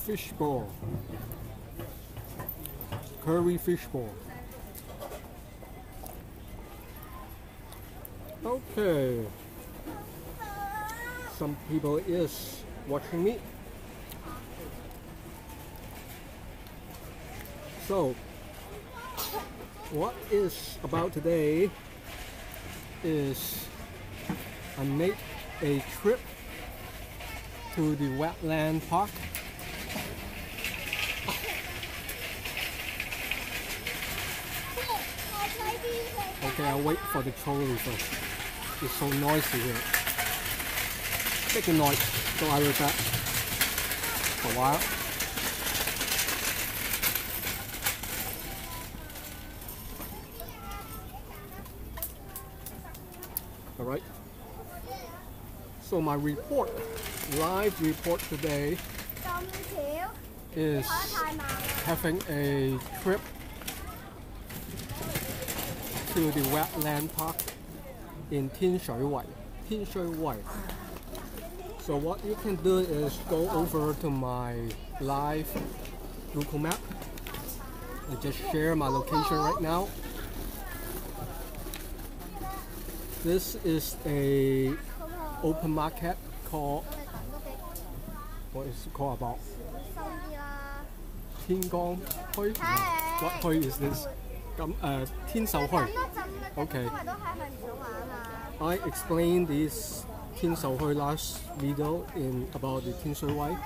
fishball. Curry fishball. Okay. Some people is watching me. So, what is about today is I made a trip to the Wetland Park. Okay, I'll wait for the trolley first. It's so noisy here. Making noise, so I'll be back for a while. Alright. So my report, live report today is having a trip to the Wetland Park in Shui. So what you can do is go over to my live Google map and just share my location right now. This is a open market called, what is it called about? Tiangong Hui? What Hui is this? Tian Shou Hui. Okay. I explained this Tian Shou Hui last video about the Tian Shui.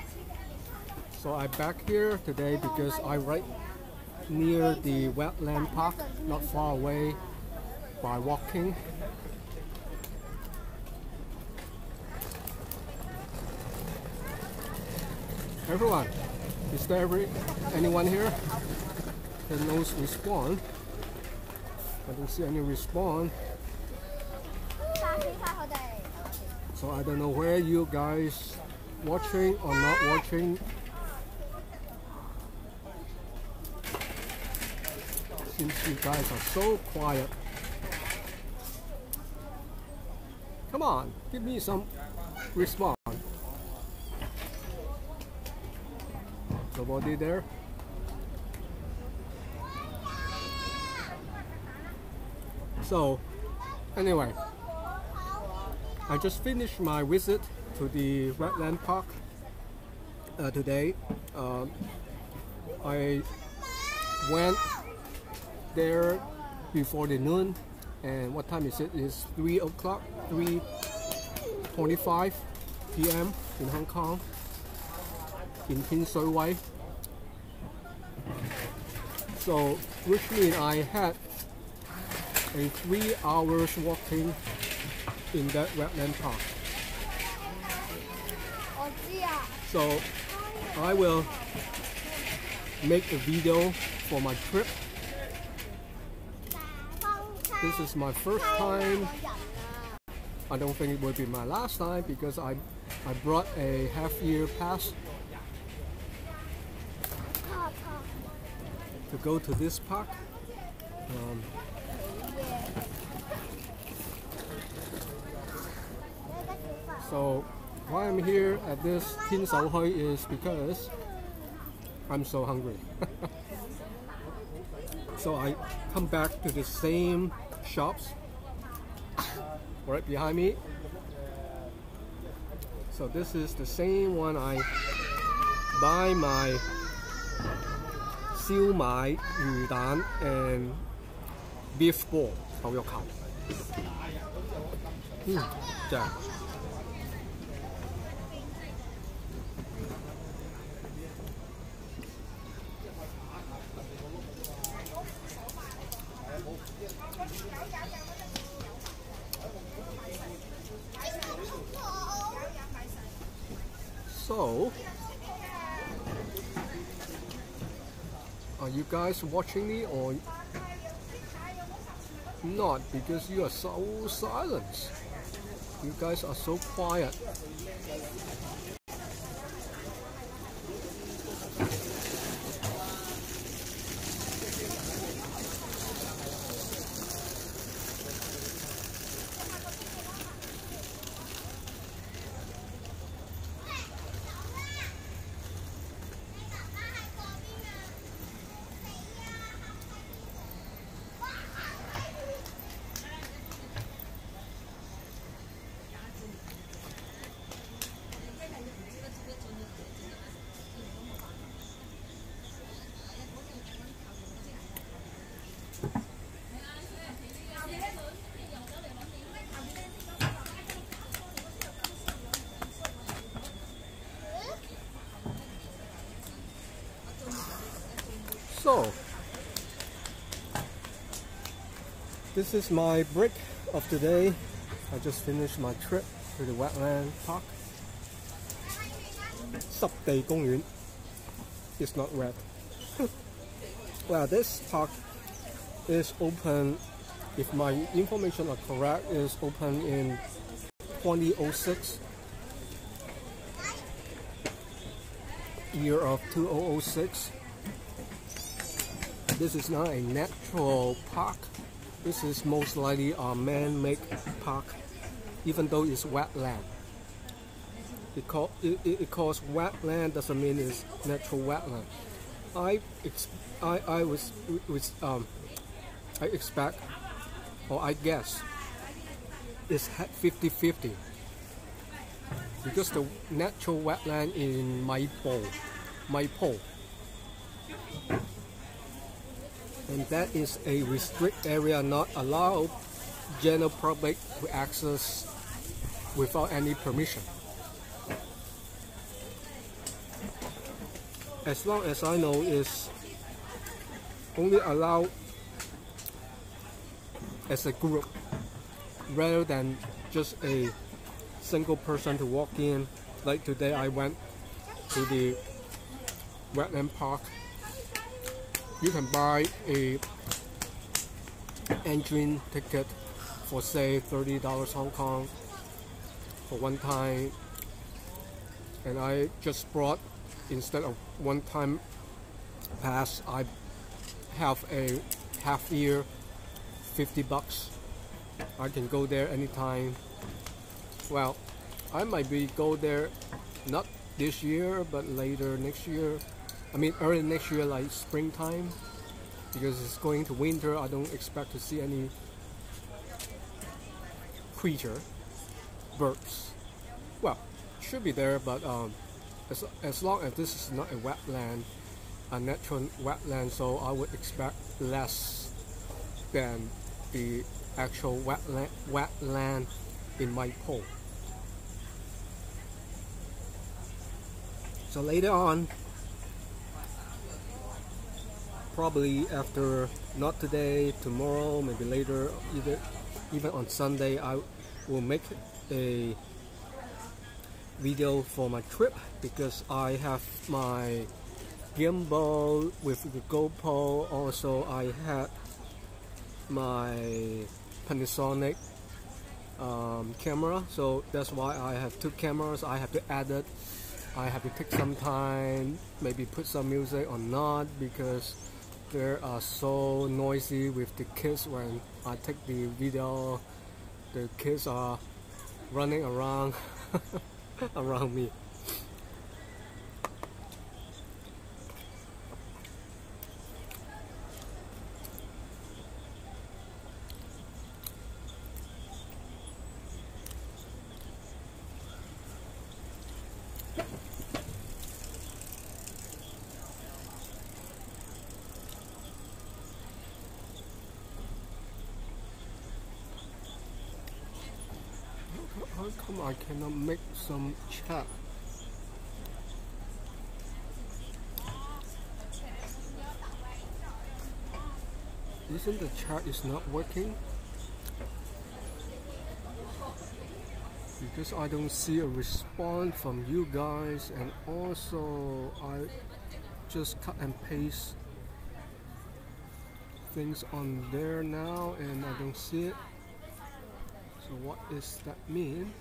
So I'm back here today because I'm right near the Wetland Park, not far away by walking. Everyone, is there anyone here that knows respawn? I don't see any respawn. So I don't know where you guys watching or not watching. Since you guys are so quiet. Come on, give me some respawn. Nobody there? So, anyway, I just finished my visit to the Wetland Park today. I went there before the noon, and what time is it? It's 3 o'clock, 3:25 p.m. in Hong Kong, in Shui. So, which means I had a 3 hours walking in that Wetland Park. So I will make a video for my trip. This is my first time. I don't think it will be my last time because I brought a half-year pass to go to this park. So why I'm here at this Tian Shou Hui is because I'm so hungry. So I come back to the same shops right behind me. So this is the same one I buy my 燒賣魚蛋 and beef ball 牛肉球。正。So, are you guys watching me or not? Because you are so silent. You guys are so quiet. So, this is my break of today. I just finished my trip to the Wetland Park. 濕地公園. It's not wet. Well, this park is open, if my information are correct, is open in 2006. Year of 2006. This is not a natural park. This is most likely a man-made park, even though it's wetland. It calls wetland doesn't mean it's natural wetland. I expect, or I guess, it's 50-50 because the natural wetland in Maipo, and that is a restricted area, not allowed general public to access without any permission. As long as I know, it's only allowed as a group rather than just a single person to walk in. Like today I went to the Wetland Park. You can buy a entry ticket for say $30 Hong Kong for one time, and I just brought, instead of one-time pass, I have a half year, $50. I can go there anytime. Well, I might go there not this year, but later next year. I mean early next year, like springtime, because it's going to winter. I don't expect to see any creature, birds. Well, should be there, but as long as this is not a wetland, a natural wetland, so I would expect less than the actual wetland in Maipo. So later on, probably after, not today, tomorrow, maybe later, even on Sunday, I will make a video for my trip, because I have my gimbal with the GoPro. Also, I had my Panasonic camera, so that's why I have two cameras. I have to edit. I have to take some time, maybe put some music or not, because they are so noisy with the kids when I take the video. The kids are running around around me. How come I cannot make some chat? Isn't the chat is not working? Because I don't see a response from you guys, and also I just cut and paste things on there now and I don't see it. So what does that mean?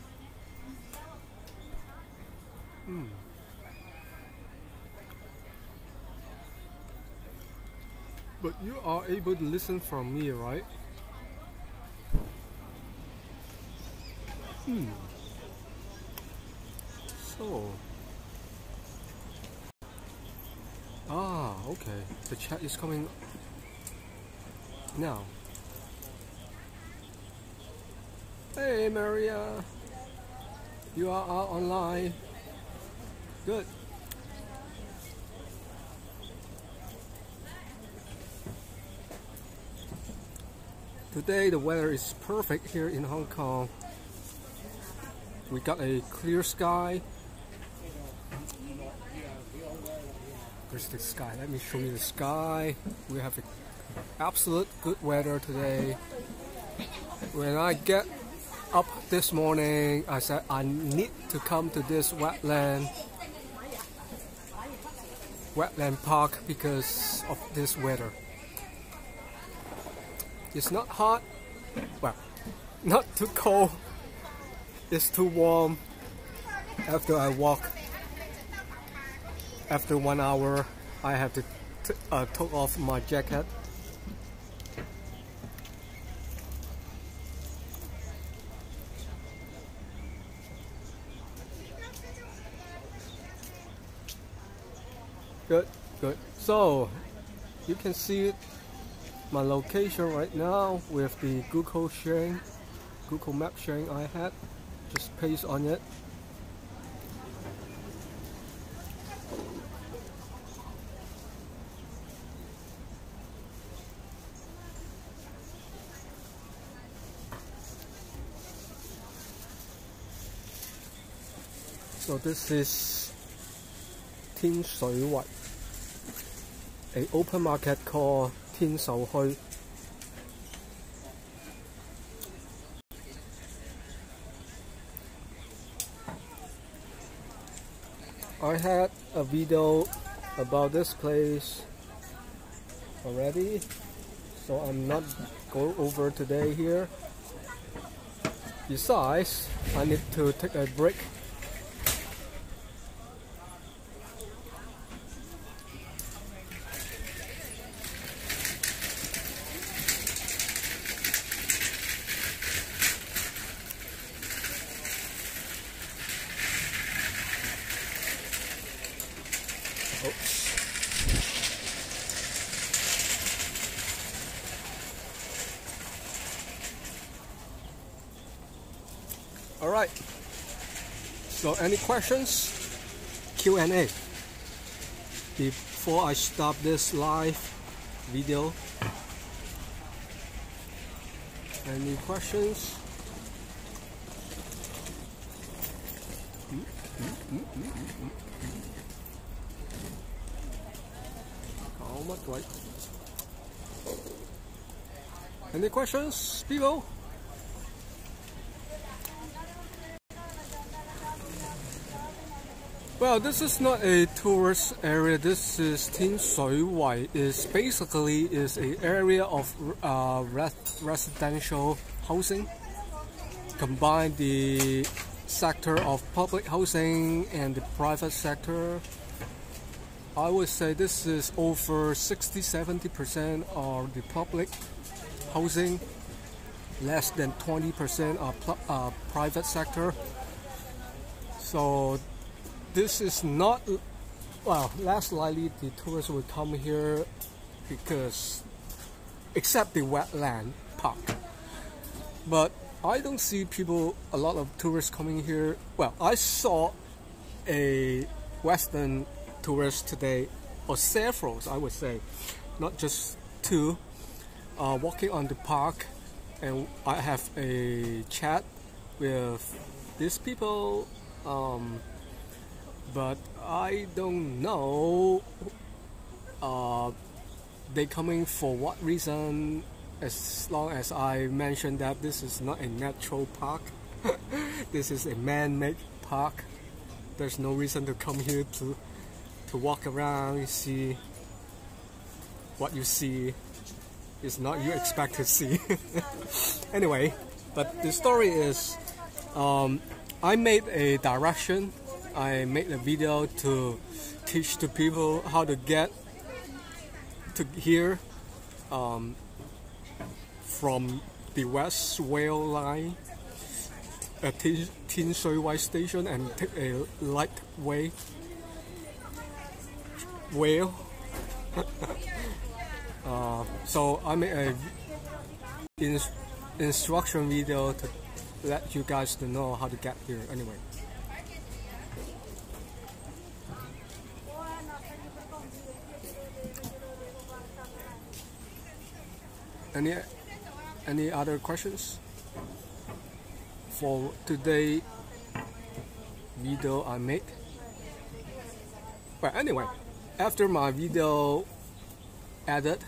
But you are able to listen from me, right? So, okay, the chat is coming now. Hey Maria, you are online. Good. Today the weather is perfect here in Hong Kong. We got a clear sky. There's the sky. Let me show you the sky. We have absolute good weather today. When I get up this morning, I said I need to come to this wetland park because of this weather. It's not hot, well, not too cold, it's too warm. After I walk, after 1 hour, I have to take off my jacket. Good. So you can see my location right now with the Google Map sharing I had. Just paste on it. So this is Shui, an open market called Shui. I had a video about this place already, so I'm not going over today here. Besides, I need to take a break. All right. So any questions? Q&A. Before I stop this live video. Any questions? How much right? Any questions, people? Well, this is not a tourist area. This is Shui. Is basically an area of residential housing. Combine the sector of public housing and the private sector. I would say this is over 60–70% of the public housing, less than 20% of private sector. So this is not, well, less likely the tourists will come here because, except the wetland park. But I don't see a lot of tourists coming here. Well, I saw a Western tourist today, or several, I would say, not just two, walking on the park, and I have a chat with these people. But I don't know they coming for what reason, as long as I mentioned that this is not a natural park. This is a man-made park. There's no reason to come here to walk around. You see what you see is not you expect to see. Anyway, but the story is I made a direction. I made a video to teach the people how to get to here from the West Rail line at Shui station and take a light rail. So I made a instruction video to let you guys to know how to get here. Anyway. Any other questions for today video I made? Well, anyway, after my video edit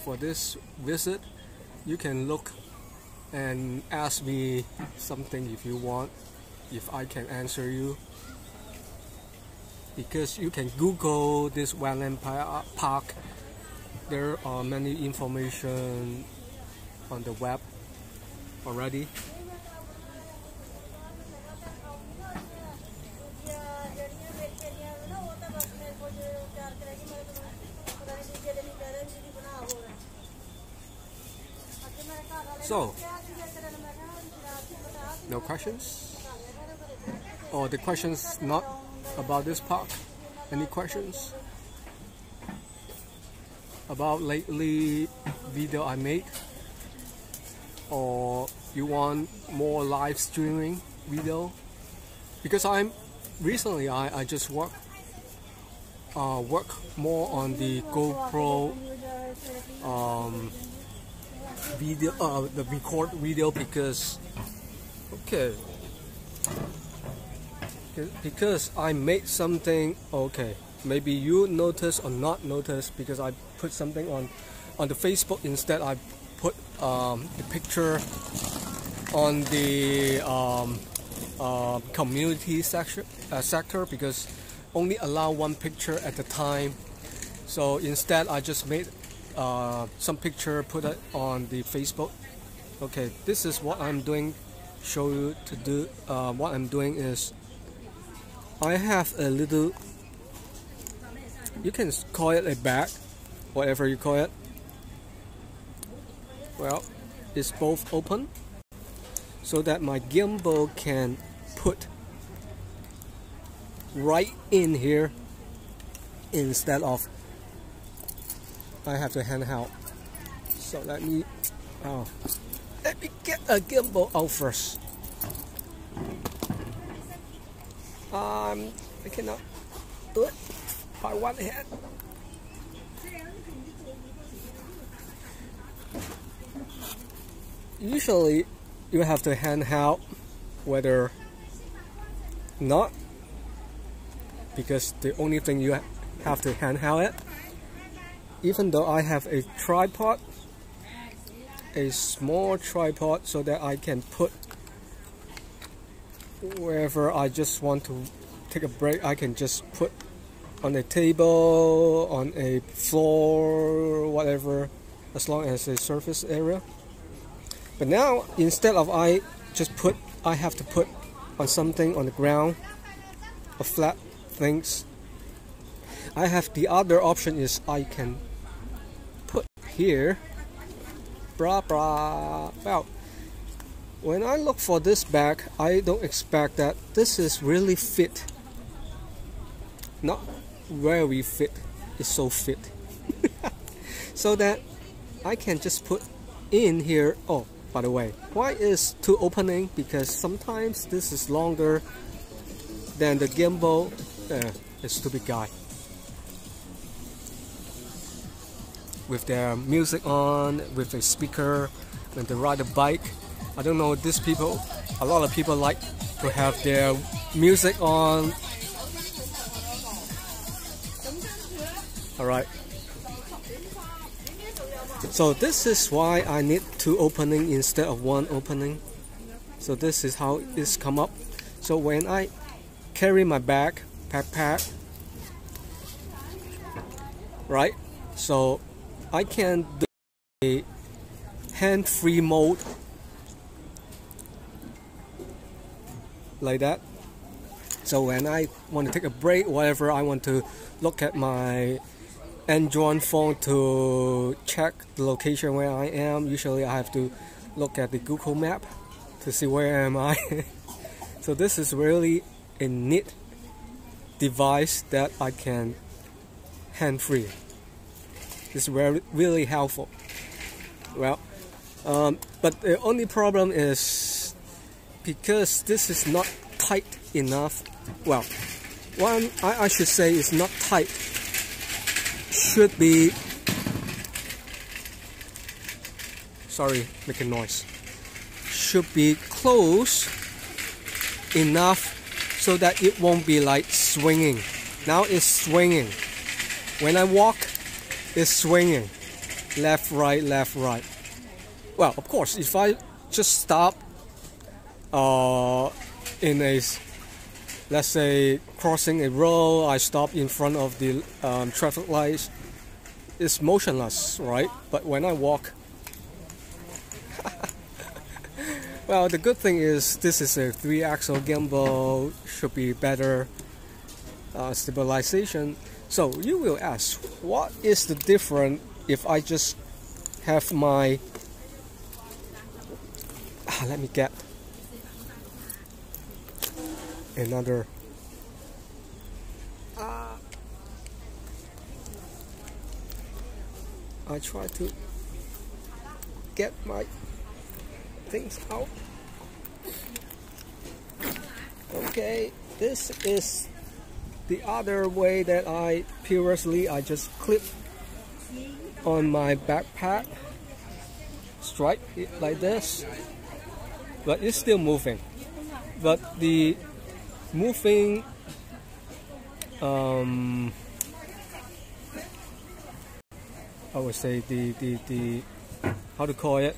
for this visit, you can look and ask me something if you want, if I can answer you. Because you can Google this Wetland Park. There are many information on the web already. So, no questions? Or the questions not about this park? Any questions about lately video I made? Or you want more live streaming video? Because recently I just work more on the GoPro video, the record video, because because I made something. Okay, maybe you notice or not notice, because I put something on the Facebook. Instead I put a picture on the community sector, because only allow one picture at a time. So instead I just made some picture, put it on the Facebook. Okay, this is what I'm doing. Show you to do. What I'm doing is I have a little, you can call it a bag, whatever you call it. Well, it's both open so that my gimbal can put right in here instead of I have to hand out. So let me get a gimbal out first. I cannot do it by one hand. Usually you have to hand out, whether not, because the only thing you have to hand out it. Even though I have a tripod, a small tripod, so that I can put wherever I just want to take a break, I can just put on a table, on a floor, whatever, as long as a surface area. But now, instead of I have to put on something on the ground, or flat things, I have the other option is I can put here. Well, when I look for this bag, I don't expect that this is really fit. Not very fit, it's so fit. So that I can just put in here. Oh, by the way, why is two opening? Because sometimes this is longer than the gimbal. A stupid guy with their music on, with a speaker when they ride a bike. I don't know, these people, a lot of people like to have their music on. Alright, so this is why I need two opening instead of one opening. So this is how it's come up. So when I carry my bag, backpack, right, so I can do a hand-free mode like that. So when I want to take a break, whatever, I want to look at my Android phone to check the location where I am. Usually I have to look at the Google map to see where am I. So this is really a neat device that I can hand-free. It's really helpful. Well, but the only problem is because this is not tight enough. Well, one I should say is not tight. Should be, sorry, making noise. Should be close enough so that it won't be like swinging. Now it's swinging. When I walk, it's swinging, left, right, left, right. Well, of course, if I just stop in a, let's say, crossing a road, I stop in front of the traffic lights, it's motionless, right? But when I walk, well, the good thing is this is a 3-axle gimbal, should be better stabilization. So you will ask, what is the difference if I just have my, let me get another, I try to get my things out. Okay, this is the other way that I just clip on my backpack, strike it like this, but it's still moving. But the moving I would say the how to call it,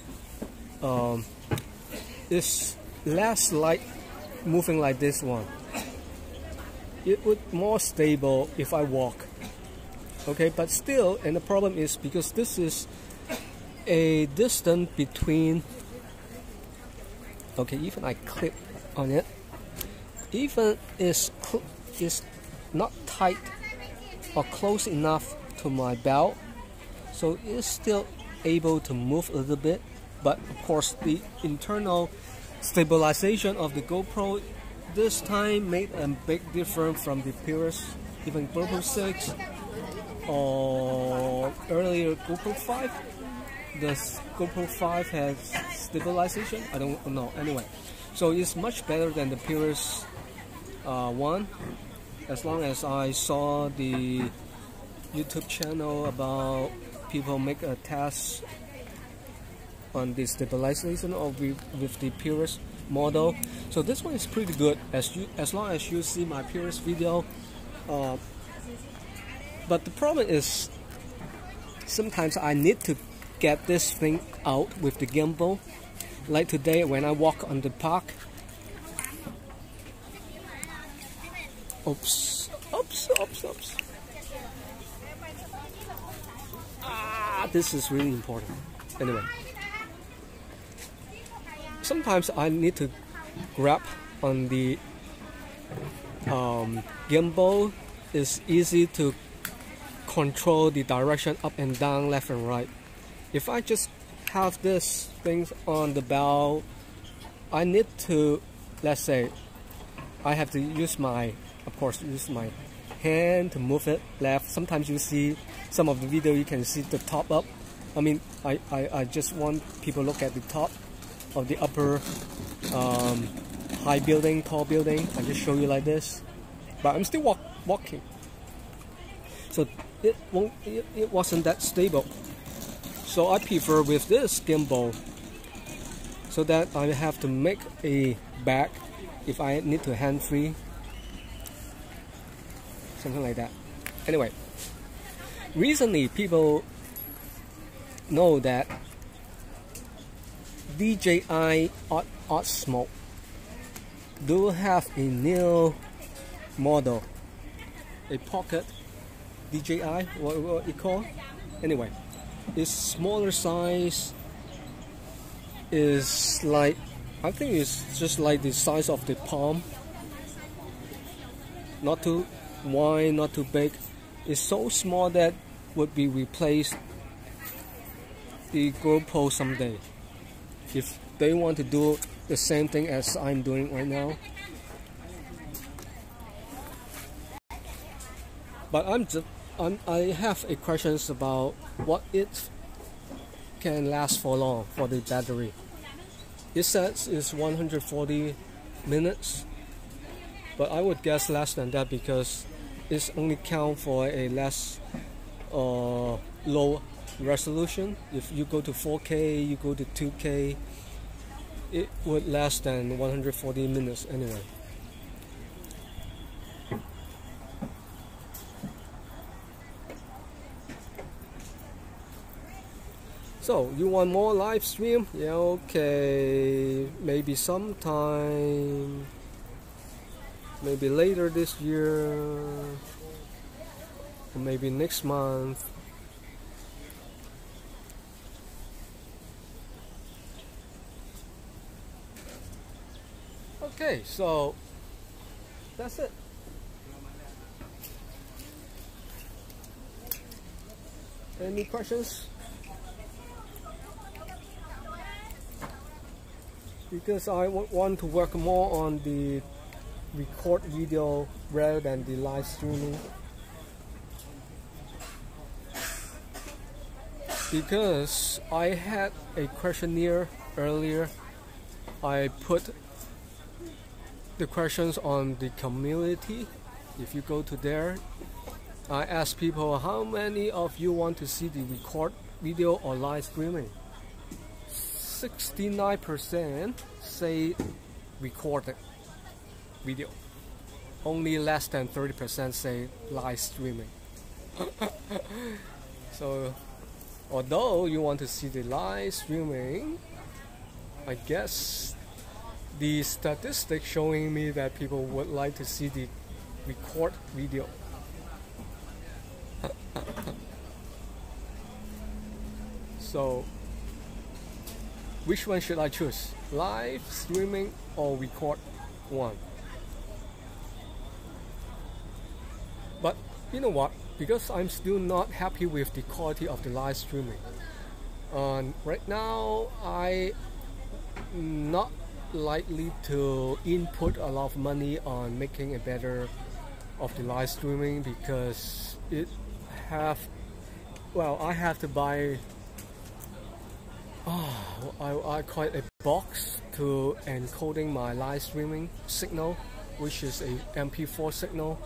is less like moving like this one. It would more stable if I walk. Okay, but still, and the problem is because this is a distance between, okay, even I clip on it, even is not tight or close enough to my belt, so it's still able to move a little bit. But of course, the internal stabilization of the GoPro this time made a big difference from the previous, even GoPro 6 or earlier GoPro 5. The GoPro 5 has stabilization, I don't know, anyway. So it's much better than the previous one. As long as I saw the YouTube channel about people make a test on the stabilization of with the previous model. So this one is pretty good as long as you see my previous video. But the problem is sometimes I need to get this thing out with the gimbal. Like today when I walk on the park. Oops. This is really important. Anyway, sometimes I need to grab on the gimbal. It's easy to control the direction up and down, left and right. If I just have this thing on the belt, I need to, let's say, I have to use my hand to move it left. Sometimes you see some of the video, you can see the top up. I mean, I just want people to look at the top of the upper high building, tall building. I just show you like this, but I'm still walking, so it wasn't that stable. So I prefer with this gimbal, so that I have to make a bag if I need to hand free, something like that. Anyway, recently people know that DJI Osmo do have a new model, a pocket DJI, what it called? Anyway, its smaller size is like, I think it's just like the size of the palm. Not too wide, not too big. It's so small that would be replaced the GoPro someday. If they want to do the same thing as I'm doing right now. But I have a questions about what it can last for long for the battery. It says it's 140 minutes, but I would guess less than that because it's only count for a less low resolution. If you go to 4K, you go to 2K, it would less than 140 minutes anyway. So, you want more live stream? Yeah, okay. Maybe sometime. Maybe later this year. Or maybe next month. Okay, so that's it. Any questions? Because I want to work more on the record video rather than the live streaming. Because I had a questionnaire earlier. I put the questions on the community. If you go to there, I ask people, how many of you want to see the record video or live streaming? 69% say recorded video. Only less than 30% say live streaming. So, although you want to see the live streaming, I guess the statistics showing me that people would like to see the record video. So, which one should I choose? Live streaming or record one? But you know what? Because I'm still not happy with the quality of the live streaming. Right now, I'm not likely to input a lot of money on making a better of the live streaming because I have to buy I call it a box to encoding my live streaming signal, which is a MP4 signal,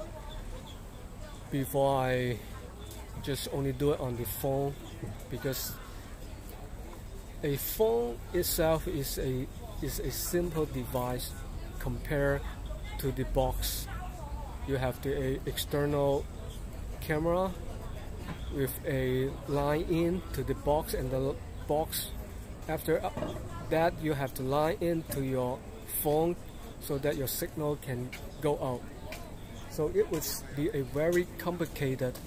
before I just only do it on the phone, because a phone itself is a simple device compared to the box. You have the external camera with a line in to the box, and the box after that you have to line into your phone so that your signal can go out. So it would be a very complicated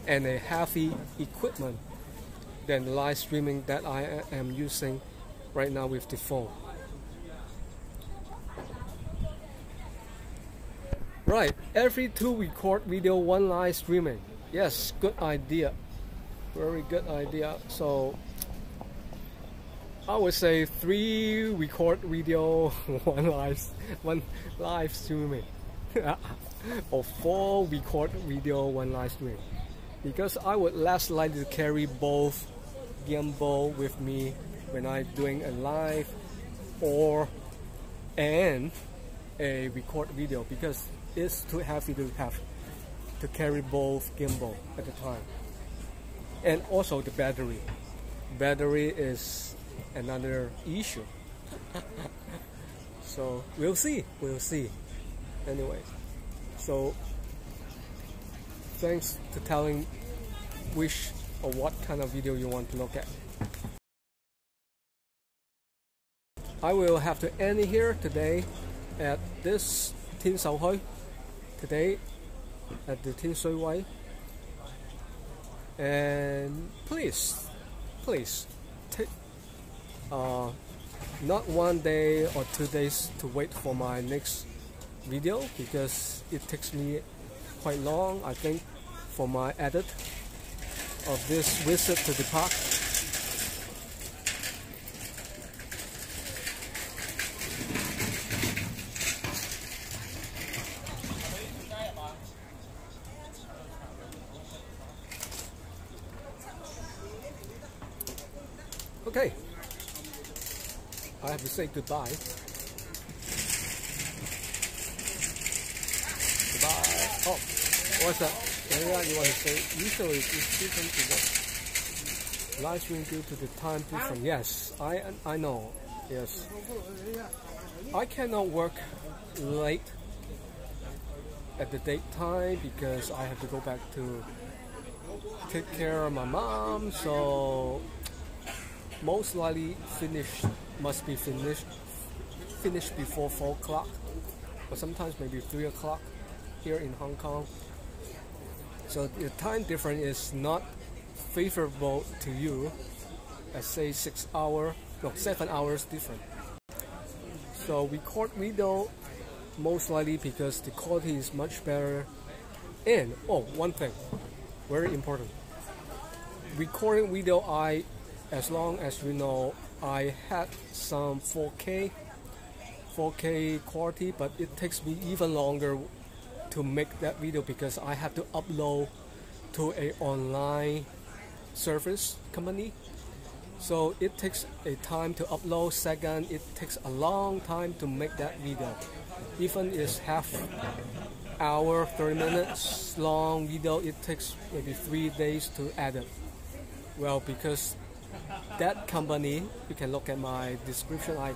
and a heavy equipment than the live streaming that I am using right now with the phone. Right, every 2 record video, 1 live streaming. Yes, good idea. Very good idea. So I would say 3 record video, 1 live streaming. Or 4 record video, 1 live stream. Because I would less likely to carry both gimbal with me when I'm doing a live and a record video, because it's too heavy to have to carry both gimbal at the time. And also the battery. Battery is another issue. So we'll see. Anyway, so thanks to telling which or what kind of video you want to look at. I will have to end it here today at this Thiên Sầu Huy, today at the Thiên Shui Way. And please take not 1 day or 2 days to wait for my next video, because it takes me quite long, I think, for my edit of this visit to the park. Okay, I have to say goodbye. Goodbye. Oh, what's that? Yeah, you want to say? Usually it's different to the live stream due to the time difference. Yes, I know. Yes, I cannot work late at the daytime because I have to go back to take care of my mom. So most likely must be finished before 4 o'clock, or sometimes maybe 3 o'clock here in Hong Kong. So the time difference is not favorable to you. I say 7 hours different. So record video most likely because the quality is much better. And one thing, very important. Recording video, as long as you know, I had some 4K quality, but it takes me even longer to make that video because I have to upload to an online service company. So it takes a time to upload. Second, it takes a long time to make that video. Even it's half hour, 30 minutes long video, it takes maybe 3 days to edit. Well, because that company, you can look at my description, I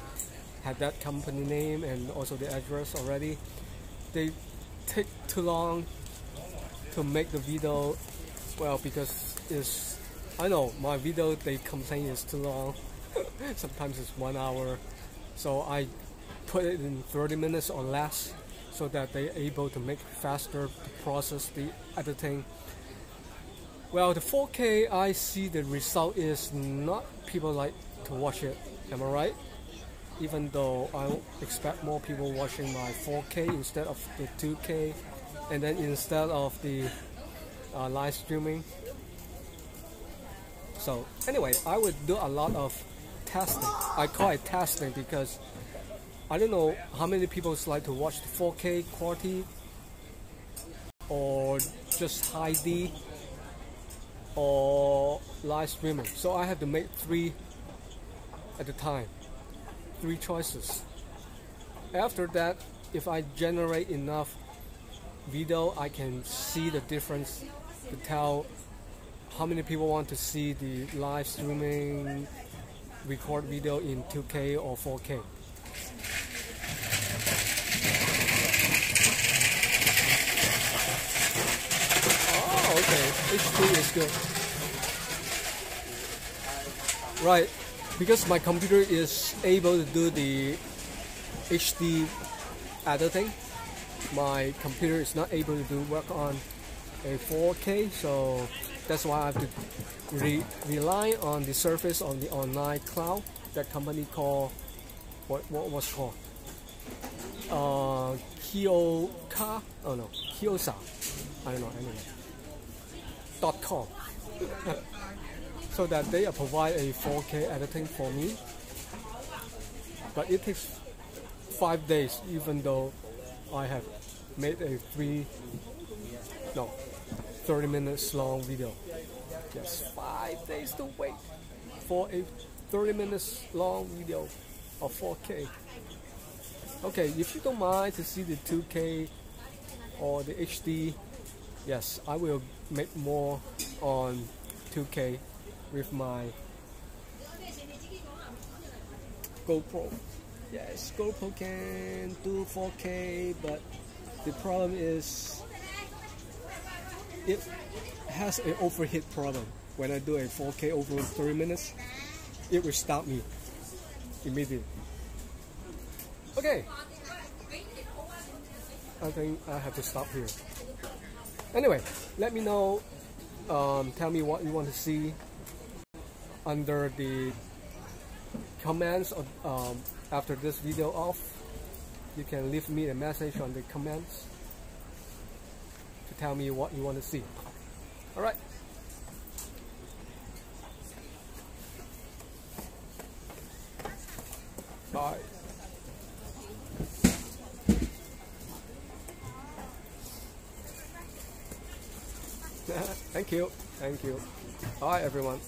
had that company name and also the address already. They take too long to make the video. Well, because I know my video they complain is too long. Sometimes it's 1 hour. So I put it in 30 minutes or less so that they're able to make faster to process the editing. Well, the 4K, I see the result is not people like to watch it. Am I right? Even though I expect more people watching my 4K instead of the 2K, and then instead of the live streaming. So anyway, I would do a lot of testing. I call it testing because I don't know how many people like to watch the 4K quality or just high D or live streaming. So I have to make 3 at a time, 3 choices. After that, if I generate enough video, I can see the difference to tell how many people want to see the live streaming record video in 2K or 4K. Oh, okay, HD is good. Right, because my computer is able to do the HD editing, my computer is not able to do work on a 4K, so that's why I have to rely on the service on the online cloud. That company called what's called Kyosa. I don't know anyway. .com. So that they provide a 4K editing for me, but it takes 5 days, even though I have made a 30 minutes long video. Yes, 5 days to wait for a 30 minutes long video of 4K. Okay, if you don't mind to see the 2K or the HD, yes, I will make more on 2K with my GoPro. Yes, GoPro can do 4K, but the problem is it has an overheat problem. When I do a 4K over 30 minutes, it will stop me immediately. Okay, I think I have to stop here. Anyway, let me know, tell me what you want to see under the comments after this video off. You can leave me a message on the comments to tell me what you want to see. Alright. Bye. Thank you. Thank you. Bye everyone.